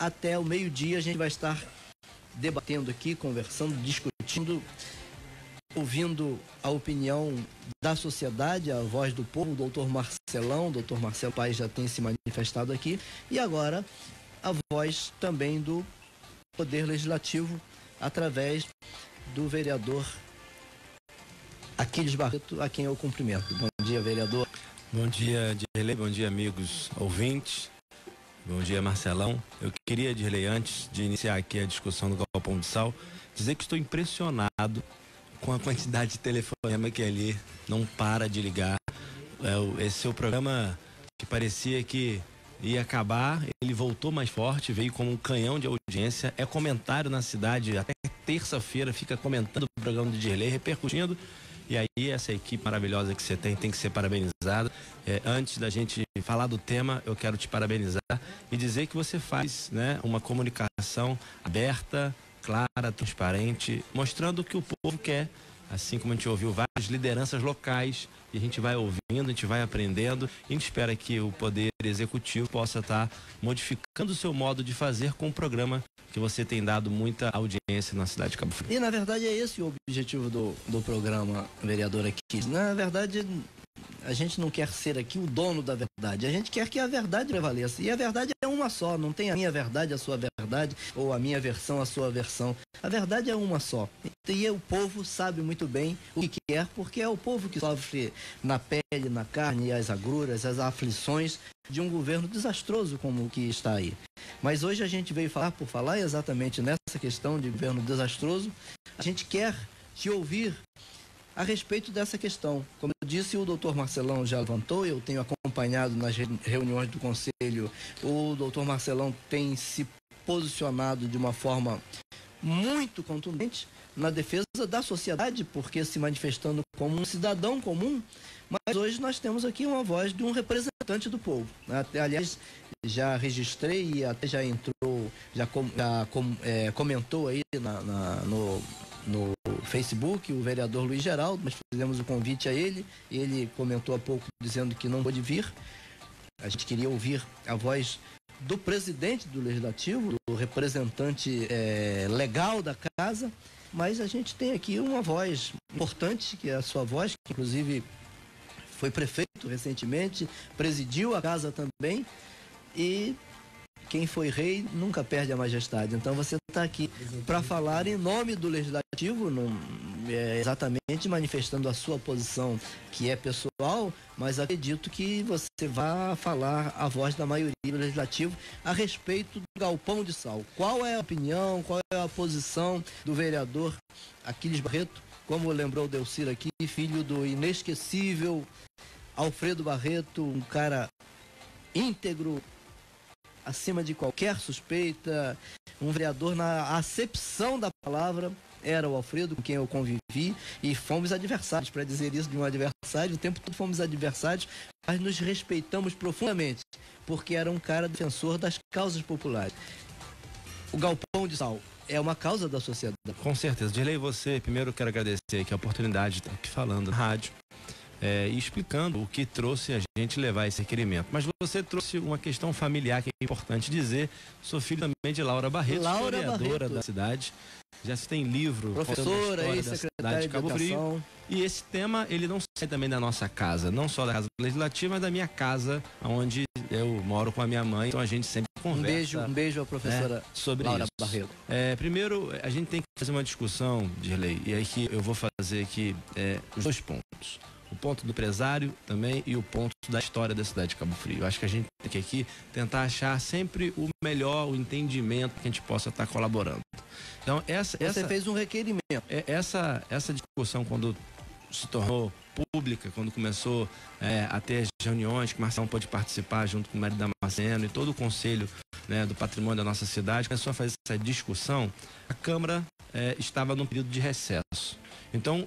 até o meio-dia a gente vai estar debatendo aqui, conversando, discutindo, ouvindo a opinião da sociedade, a voz do povo, o doutor Marcelo Paes já tem se manifestado aqui, e agora a voz também do Poder Legislativo, através do vereador Aquiles Barreto, a quem eu cumprimento. Bom dia, vereador. Bom dia, Dirley. Bom dia, amigos ouvintes. Bom dia, Marcelão. Eu queria, Dirley, antes de iniciar aqui a discussão do Galpão de Sal, dizer que estou impressionado com a quantidade de telefonema que ali não para de ligar. Esse seu programa que parecia que ia acabar, ele voltou mais forte, veio como um canhão de audiência, é comentário na cidade, até terça-feira fica comentando o programa do Dirley, repercutindo. E aí essa equipe maravilhosa que você tem que ser parabenizada. Antes da gente falar do tema, eu quero te parabenizar e dizer que você faz, né, uma comunicação aberta, clara, transparente, mostrando o que o povo quer. Assim como a gente ouviu várias lideranças locais, e a gente vai ouvindo, a gente vai aprendendo, e a gente espera que o Poder Executivo possa estar modificando o seu modo de fazer com o programa que você tem dado muita audiência na cidade de Cabo Frio. E na verdade é esse o objetivo do programa, vereador aqui. Na verdade, a gente não quer ser aqui o dono da verdade, a gente quer que a verdade prevaleça. E a verdade é uma só, não tem a minha verdade, a sua verdade, ou a minha versão, a sua versão. A verdade é uma só. E o povo sabe muito bem o que quer, porque é o povo que sofre na pele, na carne, as agruras, as aflições de um governo desastroso como o que está aí. Mas hoje a gente veio falar, por falar exatamente nessa questão de governo desastroso, a gente quer te ouvir a respeito dessa questão. Como eu disse, o doutor Marcelão já levantou, eu tenho acompanhado nas reuniões do Conselho, o doutor Marcelão tem se posicionado de uma forma muito contundente na defesa da sociedade, porque se manifestando como um cidadão comum, mas hoje nós temos aqui uma voz de um representante do povo. Aliás, já registrei e até já entrou, comentou aí no Facebook, o vereador Luiz Geraldo, nós fizemos o convite a ele, e ele comentou há pouco dizendo que não pôde vir. A gente queria ouvir a voz do presidente do Legislativo, do representante legal da casa, mas a gente tem aqui uma voz importante, que é a sua voz, que inclusive foi prefeito recentemente, presidiu a casa também, e quem foi rei nunca perde a majestade. Então você está aqui para falar em nome do Legislativo, exatamente manifestando a sua posição, que é pessoal, mas acredito que você vai falar a voz da maioria do Legislativo a respeito do Galpão de Sal. Qual é a opinião, qual é a posição do vereador Aquiles Barreto, como lembrou o Delcir aqui, filho do inesquecível Alfredo Barreto, um cara íntegro, acima de qualquer suspeita, um vereador na acepção da palavra, era o Alfredo, com quem eu convivi, e fomos adversários. Para dizer isso de um adversário, o tempo todo fomos adversários, mas nos respeitamos profundamente, porque era um cara defensor das causas populares. O Galpão de Sal é uma causa da sociedade. Com certeza. Dirley, você, primeiro eu quero agradecer aqui a oportunidade de estar aqui falando na rádio, e explicando o que trouxe a gente levar esse requerimento. Mas você trouxe uma questão familiar que é importante dizer. Sou filho também de Laura Barreto, historiadora da cidade. Já se tem livro, professora e secretária de Cabo Frio. E esse tema, ele não sai também da nossa casa, não só da Casa Legislativa, mas da minha casa, onde eu moro com a minha mãe. Então a gente sempre conversa. Um beijo à professora sobre Laura isso. Barreto. Primeiro, a gente tem que fazer uma discussão, Dirley, e aí que eu vou fazer aqui os dois pontos. O ponto do empresário também e o ponto da história da cidade de Cabo Frio. Eu acho que a gente tem que aqui tentar achar sempre o melhor, o entendimento que a gente possa estar colaborando. Então, você fez um requerimento. Essa discussão, quando se tornou pública, quando começou a ter as reuniões que o Marcelo pôde participar junto com o Mário Damasceno e todo o conselho, né, do patrimônio da nossa cidade, começou a fazer essa discussão, a Câmara estava num período de recesso. Então,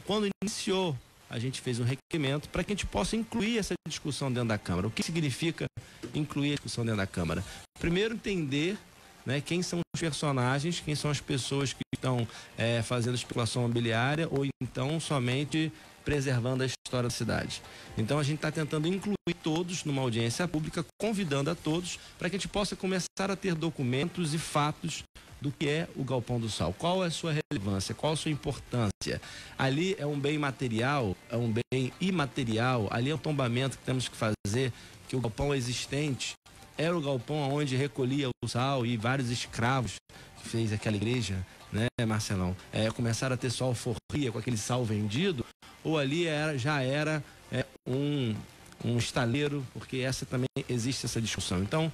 quando iniciou, a gente fez um requerimento para que a gente possa incluir essa discussão dentro da Câmara. O que significa incluir a discussão dentro da Câmara? Primeiro, entender, né, quem são os personagens, quem são as pessoas que estão fazendo especulação imobiliária ou então somente preservando a história da cidade. Então a gente está tentando incluir todos numa audiência pública, convidando a todos para que a gente possa começar a ter documentos e fatos do que é o Galpão do Sal. Qual é a sua relevância, qual a sua importância. Ali é um bem material, é um bem imaterial, ali é um tombamento que temos que fazer, que o galpão existente era o galpão onde recolhia o sal e vários escravos que fez aquela igreja, né, Marcelão? Começaram a ter só alforria com aquele sal vendido, ou ali já era um estaleiro, porque essa também existe essa discussão. Então,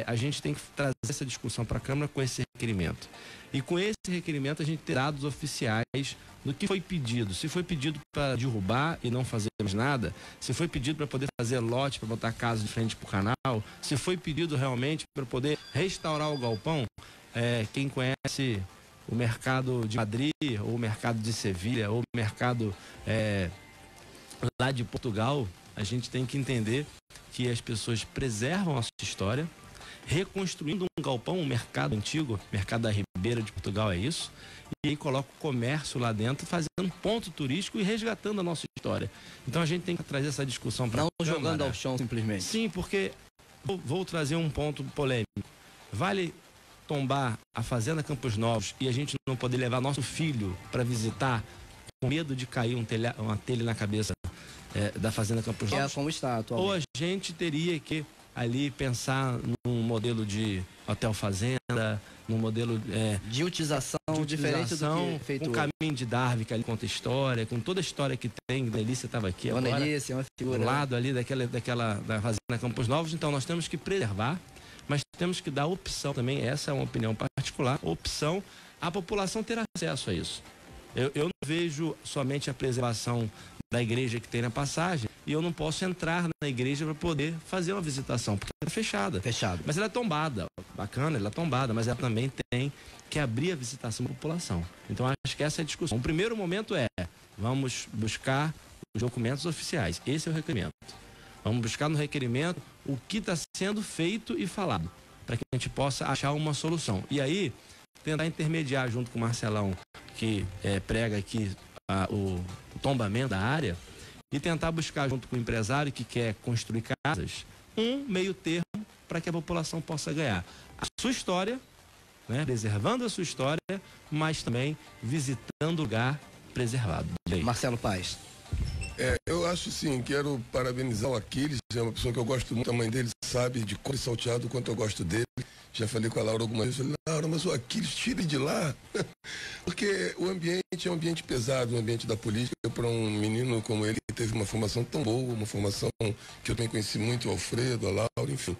a gente tem que trazer essa discussão para a Câmara com esse requerimento. E com esse requerimento a gente tem dados oficiais do que foi pedido. Se foi pedido para derrubar e não fazer mais nada, se foi pedido para poder fazer lote, para botar casa de frente para o canal, se foi pedido realmente para poder restaurar o galpão, quem conhece o mercado de Madrid, ou o mercado de Sevilha, ou o mercado lá de Portugal, a gente tem que entender que as pessoas preservam a sua história, reconstruindo um galpão, um mercado antigo, mercado da Ribeira de Portugal é isso, e aí coloca o comércio lá dentro, fazendo um ponto turístico e resgatando a nossa história. Então a gente tem que trazer essa discussão para a Câmara. Não jogando ao chão simplesmente. Sim, porque vou trazer um ponto polêmico. Vale tombar a Fazenda Campos Novos e a gente não poder levar nosso filho para visitar com medo de cair uma telha na cabeça da Fazenda Campos Novos? Como está atualmente. Ou a gente teria que ali pensar num modelo de hotel fazenda, num modelo de utilização diferente do que feito com o caminho de Darwin, que ali conta história, com toda a história que tem. A Elícia estava aqui agora, Elícia, uma figura, do lado ali da Fazenda Campos Novos. Então nós temos que preservar, mas temos que dar opção também, essa é uma opinião particular, opção à população ter acesso a isso. Eu não vejo somente a preservação da igreja que tem na passagem e eu não posso entrar na igreja para poder fazer uma visitação, porque ela é fechada. Mas ela é tombada, bacana, ela é tombada, mas ela também tem que abrir a visitação da população. Então acho que essa é a discussão. O primeiro momento vamos buscar os documentos oficiais, esse é o requerimento. Vamos buscar no requerimento o que está sendo feito e falado, para que a gente possa achar uma solução. E aí, tentar intermediar junto com o Marcelão, que prega aqui o tombamento da área, e tentar buscar junto com o empresário que quer construir casas, um meio termo para que a população possa ganhar a sua história, né, preservando a sua história, mas também visitando o lugar preservado. Marcelo Paes. Eu acho sim, quero parabenizar o Aquiles, é uma pessoa que eu gosto muito, a mãe dele sabe de cor e salteado o quanto eu gosto dele. Já falei com a Laura algumas vezes, Laura, mas o Aquiles, tire de lá. Porque o ambiente é um ambiente pesado, o ambiente da política, para um menino como ele, que teve uma formação tão boa, uma formação que eu também conheci muito, o Alfredo, a Laura, enfim.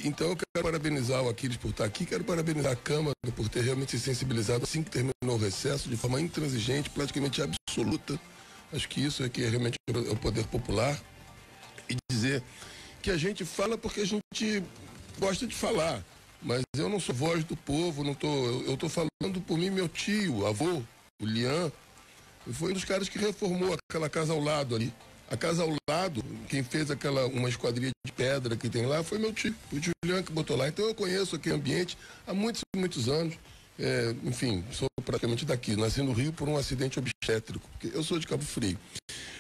Então eu quero parabenizar o Aquiles por estar aqui, quero parabenizar a Câmara por ter realmente se sensibilizado assim que terminou o recesso, de forma intransigente, praticamente absoluta. Acho que isso é que é realmente o poder popular, e dizer que a gente fala porque a gente gosta de falar, mas eu não sou voz do povo, eu estou falando por mim, meu tio, avô, o Lian, foi um dos caras que reformou aquela casa ao lado ali. A casa ao lado, quem fez uma esquadrilha de pedra que tem lá foi meu tio, o tio Lian que botou lá. Então eu conheço aquele ambiente há muitos e muitos anos. Enfim, sou praticamente daqui, nasci no Rio por um acidente obstétrico, porque eu sou de Cabo Frio.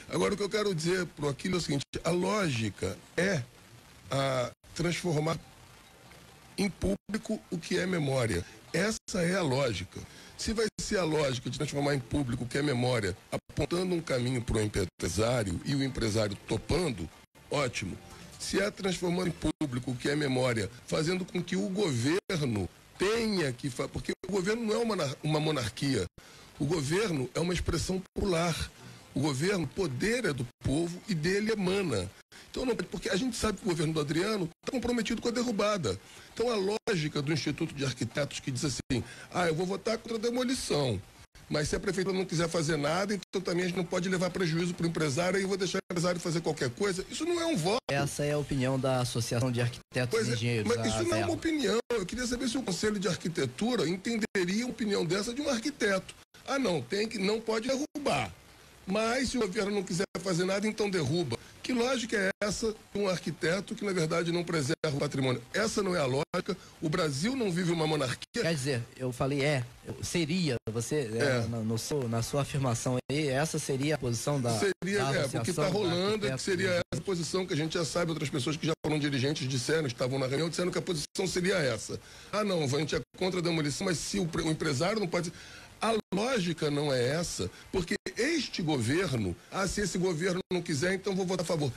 Agora, o que eu quero dizer para aquilo é o seguinte: a lógica é transformar em público o que é memória. Essa é a lógica. Se vai ser a lógica de transformar em público o que é memória, apontando um caminho para o empresário e o empresário topando, ótimo. Se é transformando em público o que é memória, fazendo com que o governo tenha que fazer, porque o governo não é uma monarquia, o governo é uma expressão popular. O governo, poder é do povo e dele emana. Então, porque a gente sabe que o governo do Adriano está comprometido com a derrubada. Então, a lógica do Instituto de Arquitetos que diz assim, eu vou votar contra a demolição, mas se a prefeitura não quiser fazer nada, então também a gente não pode levar prejuízo para o empresário, aí eu vou deixar o empresário fazer qualquer coisa. Isso não é um voto. Essa é a opinião da Associação de Arquitetos e Engenheiros. Mas isso não é uma opinião. Eu queria saber se o Conselho de Arquitetura entenderia a opinião dessa de um arquiteto. Não pode derrubar. Mas se o governo não quiser fazer nada, então derruba. Que lógica é essa de um arquiteto que, na verdade, não preserva o patrimônio? Essa não é a lógica. O Brasil não vive uma monarquia. Quer dizer, eu falei seria, você, na sua afirmação aí, essa seria a posição da Seria, porque está rolando, que seria essa posição que a gente já sabe, outras pessoas que já foram dirigentes disseram, estavam na reunião, disseram que a posição seria essa. Ah, não, a gente é contra a demolição, mas se o empresário não pode... A lógica não é essa, porque este governo, se esse governo não quiser, então vou votar a favor.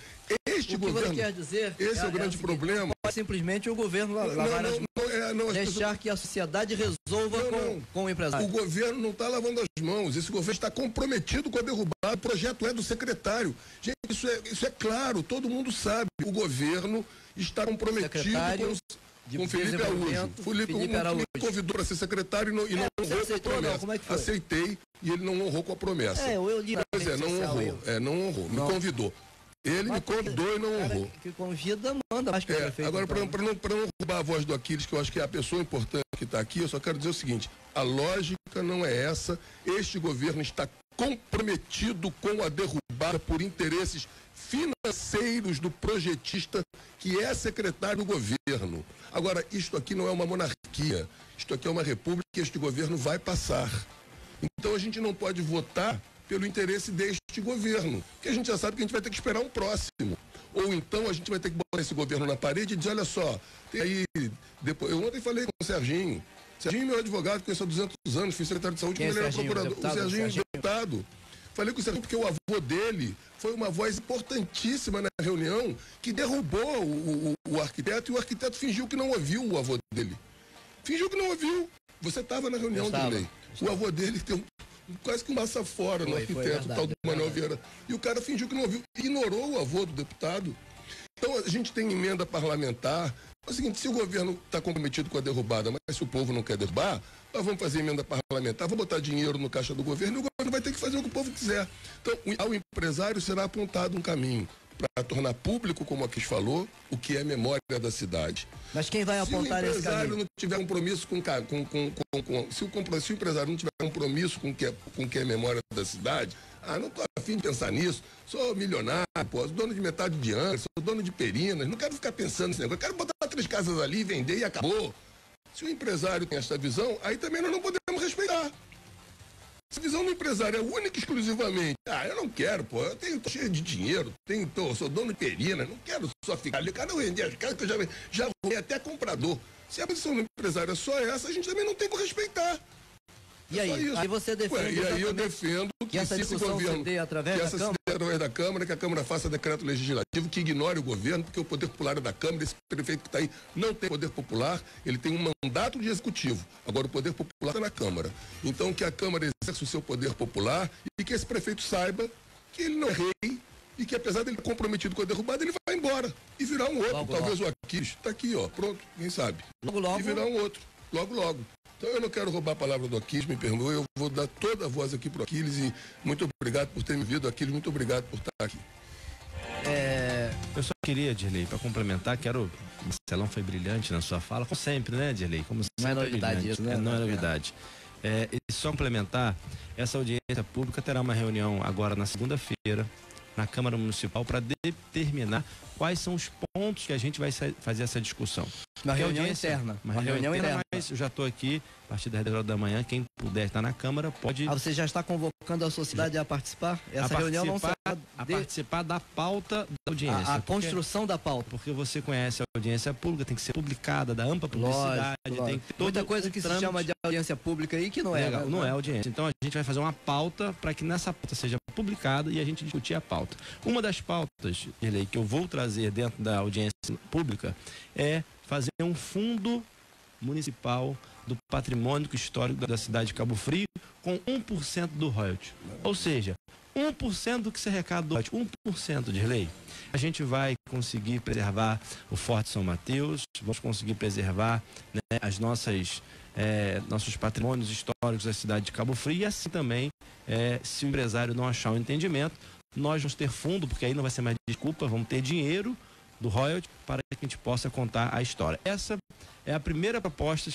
Este governo, quer dizer, esse é o grande problema. Não pode simplesmente o governo deixar que a sociedade resolva com o empresário. O governo não está lavando as mãos, esse governo está comprometido com a derrubada, o projeto é do secretário. Gente, isso é claro, todo mundo sabe. O governo está comprometido com Felipe Araújo. Felipe me convidou para ser secretário e não honrou com a promessa. Como é que foi? Aceitei e ele não honrou com a promessa. Eu li Pois não honrou. Me convidou. Ele me convidou e não honrou. Que convida, manda mais que agora, para não roubar a voz do Aquiles, que eu acho que é a pessoa importante que está aqui, eu só quero dizer o seguinte: a lógica não é essa. Este governo está comprometido com a derrubada por interesses financeiros do projetista que é secretário do governo. Agora, isto aqui não é uma monarquia, isto aqui é uma república e este governo vai passar. Então a gente não pode votar pelo interesse deste governo, porque a gente já sabe que a gente vai ter que esperar um próximo. Ou então a gente vai ter que botar esse governo na parede e dizer, olha só, tem aí, depois, eu ontem falei com o Serginho é meu advogado, conheço há 200 anos, fui secretário de saúde, quando ele era procurador. O Serginho, deputado. Falei com o Serginho porque o avô dele foi uma voz importantíssima na reunião que derrubou o arquiteto e o arquiteto fingiu que não ouviu o avô dele. Fingiu que não ouviu. Você estava na reunião de lei. O avô dele tem quase que um massa fora no arquiteto, tal do Manuel Vieira. E o cara fingiu que não ouviu, ignorou o avô do deputado. Então a gente tem emenda parlamentar. É o seguinte, se o governo está comprometido com a derrubada, mas se o povo não quer derrubar, nós vamos fazer emenda parlamentar, vamos botar dinheiro no caixa do governo e o governo vai ter que fazer o que o povo quiser. Então, ao empresário será apontado um caminho para tornar público, como a Cris falou, o que é memória da cidade. Mas quem vai apontar esse caminho? Se o empresário não tiver compromisso se o empresário não tiver compromisso com o que é memória da cidade, não estou afim de pensar nisso, sou milionário, sou dono de metade de Angra, sou dono de Perinas, não quero ficar pensando nesse negócio, quero botar 3 casas ali, vender e acabou. Se o empresário tem essa visão, aí também nós não podemos respeitar. Essa visão do empresário é única e exclusivamente. Eu não quero, eu tô cheio de dinheiro, sou dono de Perinas, não quero só ficar ali, quero vender as casas que eu já arrumei até comprador. Se a posição do empresário é só essa, a gente também não tem que respeitar. E aí? Aí você defende. E aí eu defendo que essa discussão se dê através da Câmara, que a Câmara faça decreto legislativo que ignore o governo, porque o poder popular é da Câmara, esse prefeito que está aí não tem poder popular, ele tem um mandato de executivo. Agora o poder popular está na Câmara. Então que a Câmara exerça o seu poder popular e que esse prefeito saiba que ele não é rei e que apesar dele estar comprometido com a derrubada, ele vai embora e virar um outro. Talvez o Aquiles. Está aqui, pronto, quem sabe. Logo. E virar um outro. Logo. Então eu não quero roubar a palavra do Aquiles, me perdoe, eu vou dar toda a voz aqui para o Aquiles e muito obrigado por ter me vindo, Aquiles, muito obrigado por estar aqui. Eu só queria, Dirley, para complementar, o Marcelão foi brilhante na sua fala, como sempre, né, Dirley? Como sempre, não é novidade isso, né? Não é novidade. E só complementar, essa audiência pública terá uma reunião agora na segunda-feira, na Câmara Municipal, para determinar quais são os pontos que a gente vai fazer essa discussão. Uma reunião interna. Uma reunião interna, mas eu já estou aqui, a partir das 10 horas da manhã, quem puder estar na Câmara pode... Você já está convocando a sociedade a participar? Essa reunião não será participar da pauta da audiência. A construção da pauta. Porque você conhece a audiência pública, tem que ser publicada, da ampla publicidade. Lógico. Tem que ter muita coisa que se chama de audiência pública aí que não é. Legal, não é audiência. Então a gente vai fazer uma pauta para que nessa pauta seja publicada e a gente discutir a pauta. Uma das pautas, Dirley, que eu vou trazer dentro da audiência pública é fazer um fundo municipal do patrimônio histórico da cidade de Cabo Frio com 1% do royalty. Ou seja, 1% do que se arrecada do royalty, 1% de lei. A gente vai conseguir preservar o Forte São Mateus, vamos conseguir preservar, né, nossos patrimônios históricos da cidade de Cabo Frio e assim também, se o empresário não achar um entendimento, nós vamos ter fundo, porque aí não vai ser mais desculpa, vamos ter dinheiro do royalty para que a gente possa contar a história. Essa é a primeira proposta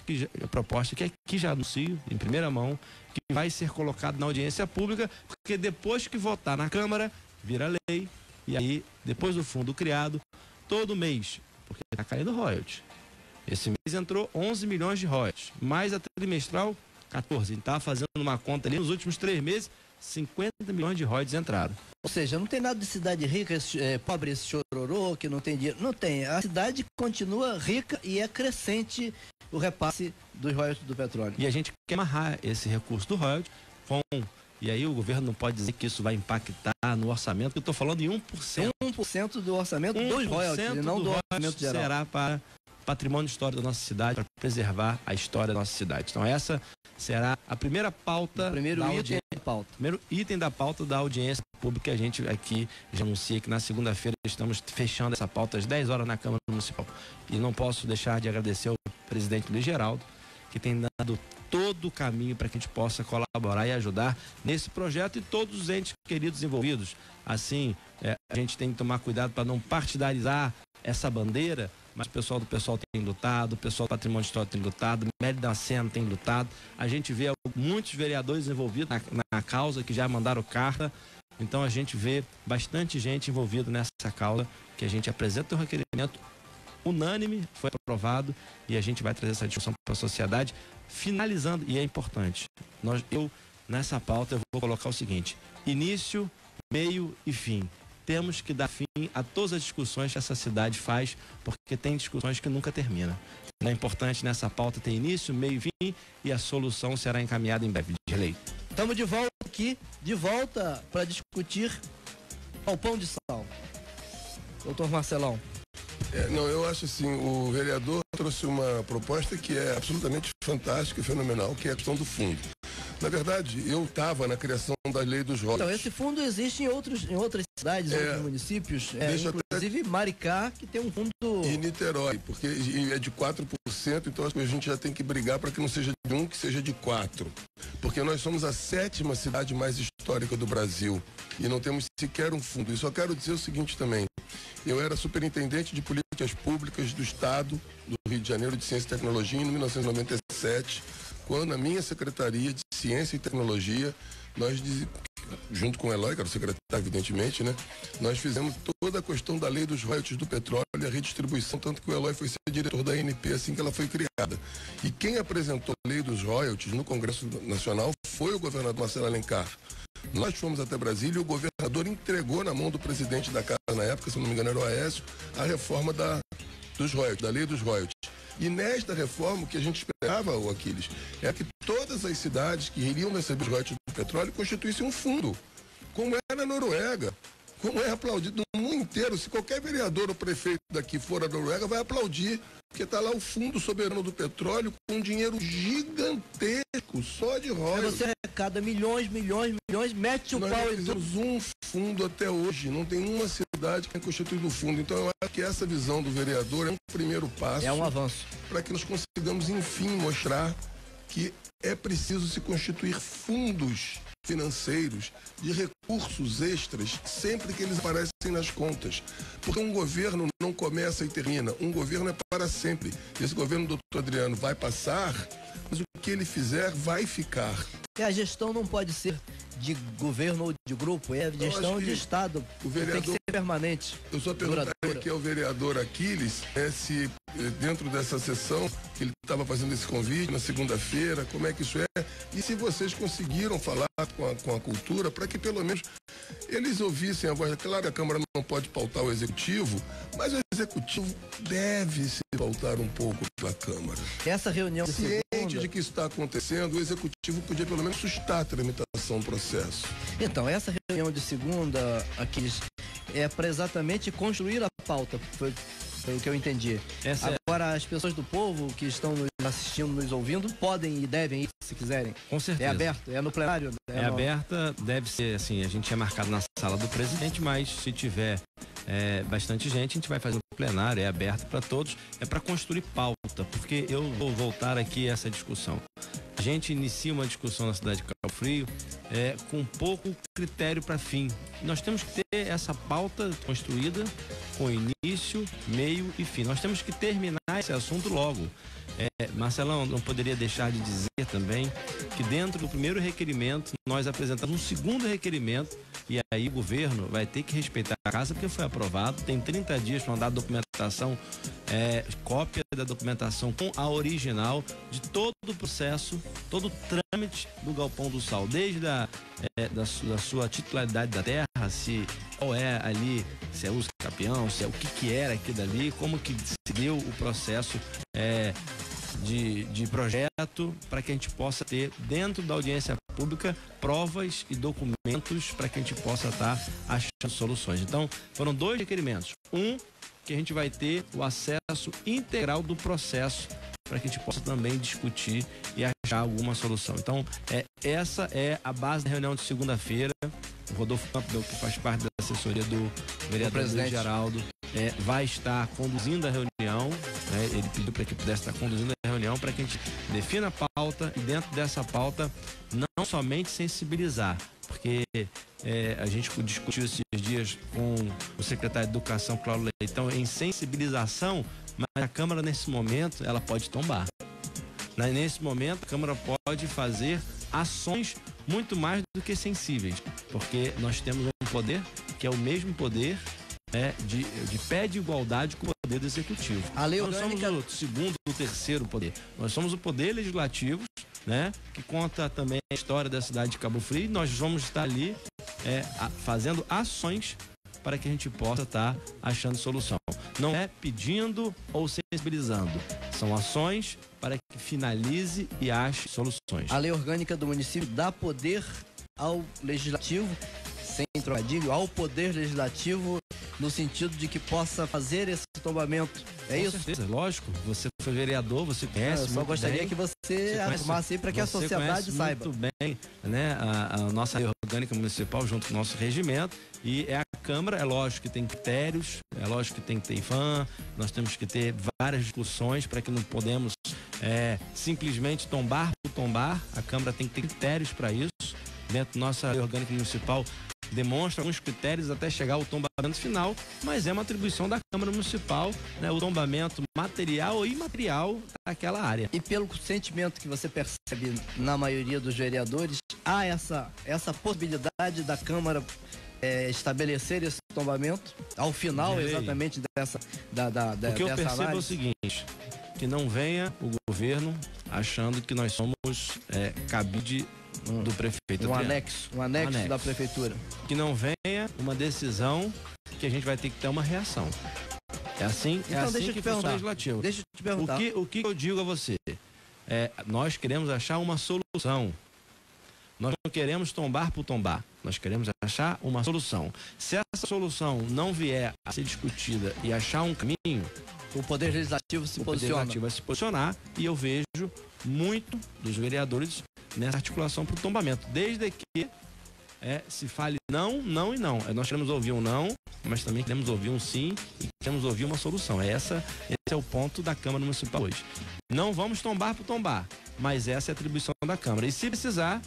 que aqui já anuncio em primeira mão, que vai ser colocado na audiência pública, porque depois que votar na Câmara, vira lei, E aí, depois do fundo criado, todo mês, porque está caindo royalties. Esse mês entrou 11 milhões de royalties, mais a trimestral, 14. Então, está fazendo uma conta ali, nos últimos 3 meses, 50 milhões de royalties entraram. Ou seja, não tem nada de cidade rica, pobre esse chororô, que não tem dinheiro. Não tem. A cidade continua rica e é crescente o repasse dos royalties do petróleo. E a gente quer amarrar esse recurso do royalties com... E aí o governo não pode dizer que isso vai impactar no orçamento, eu estou falando em 1%. 1% do orçamento dos royalties, e não do orçamento geral. Será para patrimônio histórico da nossa cidade, para preservar a história da nossa cidade. Então essa será a primeira pauta, primeiro item da pauta da audiência pública. A gente aqui já anuncia que na segunda-feira estamos fechando essa pauta às 10 horas na Câmara Municipal. E não posso deixar de agradecer ao presidente Luiz Geraldo, que tem dado todo o caminho para que a gente possa colaborar e ajudar nesse projeto, e todos os entes queridos envolvidos. Assim, a gente tem que tomar cuidado para não partidarizar essa bandeira, mas o pessoal do pessoal tem lutado, o pessoal do patrimônio histórico tem lutado, o Mérida da Sena tem lutado. A gente vê muitos vereadores envolvidos na causa, que já mandaram carta. Então a gente vê bastante gente envolvida nessa causa, que a gente apresenta o requerimento unânime, foi aprovado, e a gente vai trazer essa discussão para a sociedade. Finalizando, e é importante, nessa pauta eu vou colocar o seguinte: início, meio e fim. Temos que dar fim a todas as discussões que essa cidade faz, porque tem discussões que nunca terminam. É importante nessa pauta ter início, meio e fim, e a solução será encaminhada em breve. Dirley. Estamos de volta aqui, para discutir o pão de sal. Doutor Marcelão. Eu acho assim, o vereador trouxe uma proposta que é absolutamente fantástica e fenomenal, que é a questão do fundo. Na verdade, eu estava na criação da lei dos royalties. Então, esse fundo existe em outras cidades, em outros municípios, inclusive Maricá, que tem um fundo... E Niterói, porque é de 4%, então acho que a gente já tem que brigar para que não seja de 1, que seja de 4%. Porque nós somos a 7ª cidade mais histórica do Brasil e não temos sequer um fundo. E só quero dizer o seguinte também: eu era superintendente de políticas públicas do Estado do Rio de Janeiro de Ciência e Tecnologia em 1997, quando a minha Secretaria de Ciência e Tecnologia, nós, junto com o Eloy, que era o secretário, evidentemente, né? Nós fizemos toda a questão da lei dos royalties do petróleo e a redistribuição, tanto que o Eloy foi ser diretor da ANP assim que ela foi criada. E quem apresentou a lei dos royalties no Congresso Nacional foi o governador Marcelo Alencar. Nós fomos até Brasília e o governador entregou na mão do presidente da casa, na época, se não me engano era o Aécio, a reforma dos royalties, da lei dos royalties. E nesta reforma, o que a gente esperava, o Aquiles, é que todas as cidades que iriam receber os royalties do petróleo constituíssem um fundo, como é na Noruega, como é aplaudido no mundo inteiro. Se qualquer vereador ou prefeito daqui for à Noruega, vai aplaudir, porque está lá o Fundo Soberano do Petróleo com dinheiro gigantesco, só de royalties. Você arrecada milhões, mete o pau e... Nós temos um fundo até hoje, não tem uma cidade que tenha constituído um fundo. Então eu acho que essa visão do vereador é um primeiro passo. É um avanço. Para que nós consigamos, enfim, mostrar que é preciso se constituir fundos financeiros de recursos extras sempre que eles aparecem nas contas. Porque um governo não começa e termina. Um governo é para sempre. Esse governo do Dr. Adriano vai passar, mas o que ele fizer vai ficar. E a gestão não pode ser de governo ou de grupo, é a gestão de Estado. O vereador, tem que ser permanente. Eu só perguntaria aqui ao vereador Aquiles se dentro dessa sessão que ele estava fazendo esse convite na segunda-feira, como é que isso é, e se vocês conseguiram falar com a cultura para que pelo menos eles ouvissem a voz. Claro que a Câmara não pode pautar o Executivo, mas o Executivo deve se pautar um pouco pela Câmara. Essa reunião ciente de que isso está acontecendo, o Executivo podia pelo menos sustar a tramitação do processo. Então, essa reunião de segunda, Aquiles, é para exatamente construir a pauta, foi o que eu entendi. Agora, as pessoas do povo que estão nos assistindo, nos ouvindo, podem e devem ir, se quiserem. Com certeza. É aberto, é no plenário. Aberta, deve ser assim, a gente tinha marcado na sala do presidente, mas se tiver bastante gente, a gente vai fazer no plenário, é aberto para todos, é para construir pauta, porque eu vou voltar aqui a essa discussão. A gente inicia uma discussão na cidade de Cabo Frio com pouco critério para fim. Nós temos que ter essa pauta construída com início, meio e fim. Nós temos que terminar esse assunto logo. Marcelão, não poderia deixar de dizer também que dentro do primeiro requerimento nós apresentamos um segundo requerimento e aí o governo vai ter que respeitar a casa porque foi aprovado, tem 30 dias para mandar a documentação, cópia da documentação com a original de todo o processo, todo o trâmite do Galpão do Sal, desde da sua titularidade da terra, se qual é ali, se é uso capião, se é o que era aquilo dali, como que se deu o processo de projeto, para que a gente possa ter dentro da audiência pública provas e documentos para que a gente possa estar achando soluções. Então, foram 2 requerimentos. Um, que a gente vai ter o acesso integral do processo para que a gente possa também discutir e achar alguma solução. Então, essa é a base da reunião de segunda-feira. O Rodolfo Campbell, que faz parte da assessoria do vereador Luiz Geraldo, vai estar conduzindo a reunião. Ele pediu para que pudesse estar conduzindo a reunião para que a gente defina a pauta e dentro dessa pauta não somente sensibilizar, porque a gente discutiu esses dias com o secretário de Educação, Cláudio Leitão, em sensibilização, mas a Câmara nesse momento ela pode tombar. Nesse momento a Câmara pode fazer ações muito mais do que sensíveis, porque nós temos um poder que é o mesmo poder de pé de igualdade com o poder do executivo. A lei nós somos o segundo, o terceiro poder. Nós somos o poder legislativo, que conta também a história da cidade de Cabo Frio. Nós vamos estar ali fazendo ações para que a gente possa estar achando solução. Não é pedindo ou sensibilizando, são ações para que finalize e ache soluções. A lei orgânica do município dá poder ao legislativo, sem trocadilho, ao poder legislativo, no sentido de que possa fazer esse tombamento. É isso? Com certeza, lógico. Você foi vereador, você conhece. Eu só gostaria bem, que você arrumasse aí para que a sociedade saiba. Muito bem, a nossa lei orgânica municipal junto com o nosso regimento. E a Câmara, é lógico que tem critérios, é lógico que tem que ter IFAM, nós temos que ter várias discussões para que não podemos simplesmente tombar por tombar. A Câmara tem que ter critérios para isso. Dentro da nossa lei orgânica municipal demonstra alguns critérios até chegar ao tombamento final, mas é uma atribuição da Câmara Municipal, o tombamento material ou imaterial daquela área. E pelo sentimento que você percebe na maioria dos vereadores, há essa possibilidade da Câmara estabelecer esse tombamento ao final exatamente dessa O que eu percebo análise? É o seguinte, que não venha o governo achando que nós somos cabide do prefeito. Um anexo da prefeitura. Que não venha uma decisão que a gente vai ter que ter uma reação. É assim, então, deixa eu que te perguntar. funciona o legislativo. Deixa eu te perguntar. O que eu digo a você? Nós queremos achar uma solução. Nós não queremos tombar por tombar. Nós queremos achar uma solução. Se essa solução não vier a ser discutida e achar um caminho, o Poder Legislativo se posiciona. Legislativo vai se posicionar e eu vejo muito dos vereadores nessa articulação para o tombamento. Desde que se fale não, não e não. Nós queremos ouvir um não, mas também queremos ouvir um sim e queremos ouvir uma solução. Esse é o ponto da Câmara Municipal hoje. Não vamos tombar por tombar, mas essa é a atribuição da Câmara. E se precisar,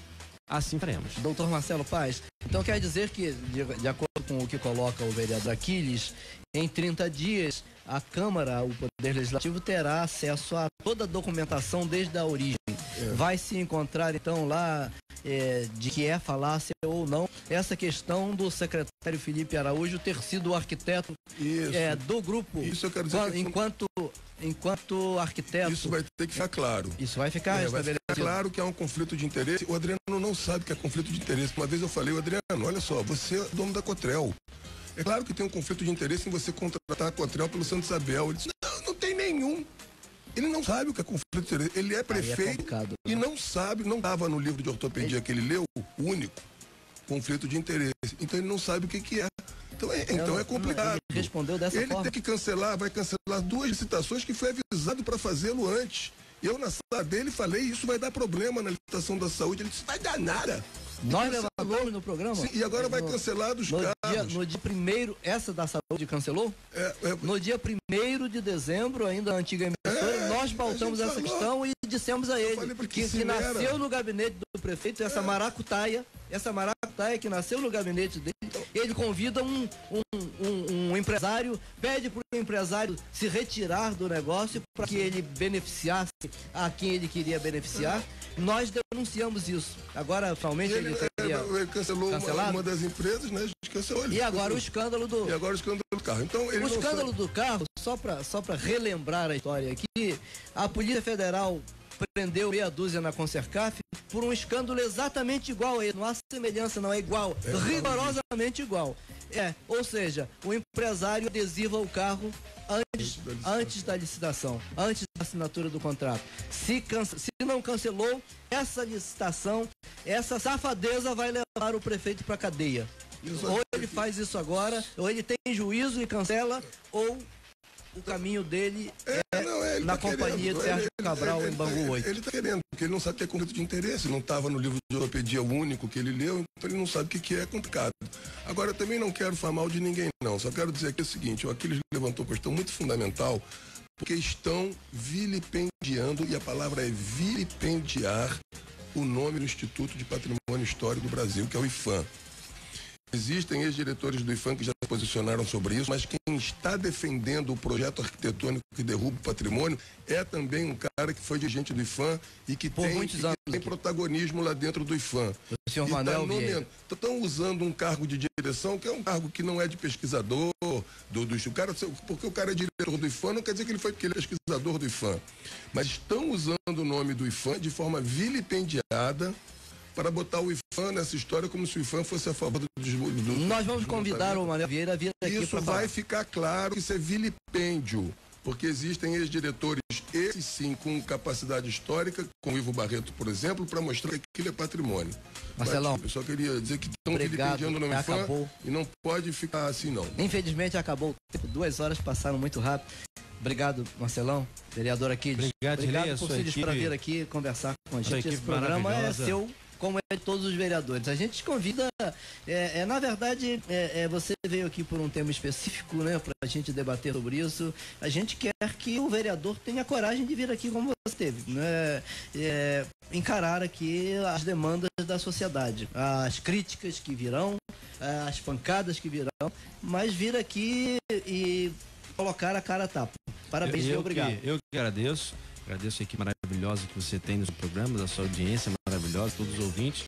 assim faremos. Doutor Marcelo Paz, então quer dizer que, de acordo com o que coloca o vereador Aquiles, em 30 dias a Câmara, o Poder Legislativo, terá acesso a toda a documentação desde a origem. Vai se encontrar então lá de que é falácia ou não essa questão do secretário Felipe Araújo ter sido o arquiteto do grupo. Isso eu quero dizer enquanto arquiteto. Isso vai ter que ficar claro. Isso vai ficar estabelecido. Vai ficar claro que há um conflito de interesse. O Adriano não sabe que é conflito de interesse. Uma vez eu falei, o Adriano, olha só, você é dono da Cotrel. É claro que tem um conflito de interesse em você contratar a Cotrel pelo Santo Isabel. Ele disse, não tem nenhum. Ele não sabe o que é conflito de interesse. Ele é prefeito e não sabe, não estava no livro de ortopedia que ele leu, o único, conflito de interesse. Então ele não sabe o que é. Então é complicado. Ele respondeu dessa forma. Ele tem que vai cancelar 2 licitações que foi avisado para fazê-lo antes. Eu, na sala dele, falei, isso vai dar problema na licitação da saúde. Ele disse, vai dar nada. Nós levantamos no programa. Sim, e agora vai cancelar dos carros. No dia 1º, essa da saúde cancelou? No dia 1º de dezembro, ainda a antiga emissora, nós pautamos essa questão e dissemos a ele que nasceu no gabinete do prefeito essa maracutaia contar é que nasceu no gabinete dele, ele convida um empresário, pede para o empresário se retirar do negócio para que ele beneficiasse a quem ele queria beneficiar. Nós denunciamos isso. Agora, finalmente, ele cancelou uma das empresas, né? A gente cancelou ele. E agora o escândalo do... E agora o escândalo do carro. Então, ele o escândalo do carro, só para relembrar a história aqui, a Polícia Federal prendeu meia dúzia na Concercaf por um escândalo exatamente igual a ele. Não há semelhança, não, é igual. Rigorosamente igual. Ou seja, o empresário adesiva o carro antes da licitação, antes da assinatura do contrato. Se não cancelou essa licitação, essa safadeza vai levar o prefeito para cadeia. Ou ele faz isso agora, ou ele tem juízo e cancela, ou o caminho dele na companhia de Sérgio Cabral em Bangu 8. Ele está querendo, porque ele não sabe o que é conflito de interesse, não estava no livro de ortopedia único que ele leu, então ele não sabe o que é complicado. Agora, eu também não quero falar mal de ninguém, não. Só quero dizer aqui o seguinte: o Aquiles levantou uma questão muito fundamental, porque estão vilipendiando, e a palavra é vilipendiar, o nome do Instituto de Patrimônio Histórico do Brasil, que é o IPHAN. Existem ex-diretores do IPHAN que já se posicionaram sobre isso, mas quem está defendendo o projeto arquitetônico que derruba o patrimônio é também um cara que foi dirigente do IPHAN e que tem protagonismo lá dentro do IPHAN. O senhor Manuel Vieira. Estão usando um cargo de direção que é um cargo que não é de pesquisador, porque o cara é diretor do IPHAN não quer dizer que ele foi porque ele é pesquisador do IPHAN. Mas estão usando o nome do IPHAN de forma vilipendiada para botar o IPHAN nessa história como se o IPHAN fosse a favor do Nós vamos convidar o Manuel Vieira a vir aqui. Isso vai ficar claro que isso é vilipêndio, porque existem ex-diretores, esses sim, com capacidade histórica, como o Ivo Barreto, por exemplo, para mostrar que aquilo é patrimônio. Marcelão, eu só queria dizer que estão vilipendiando o nome IPHAN e não pode ficar assim, não. Infelizmente acabou o tempo, 2 horas passaram muito rápido. Obrigado, Marcelão, vereador Aquiles. Obrigado por se dispor a vir aqui conversar com a gente. Esse programa é seu, como é de todos os vereadores. A gente convida, na verdade, você veio aqui por um tema específico, né, para a gente debater sobre isso. A gente quer que o vereador tenha coragem de vir aqui como você teve, né, encarar aqui as demandas da sociedade, as críticas que virão, as pancadas que virão, mas vir aqui e colocar a cara a tapa. Parabéns e obrigado. Eu que agradeço a equipe maravilhosa que você tem nos programas, a sua audiência maravilhosa, todos os ouvintes.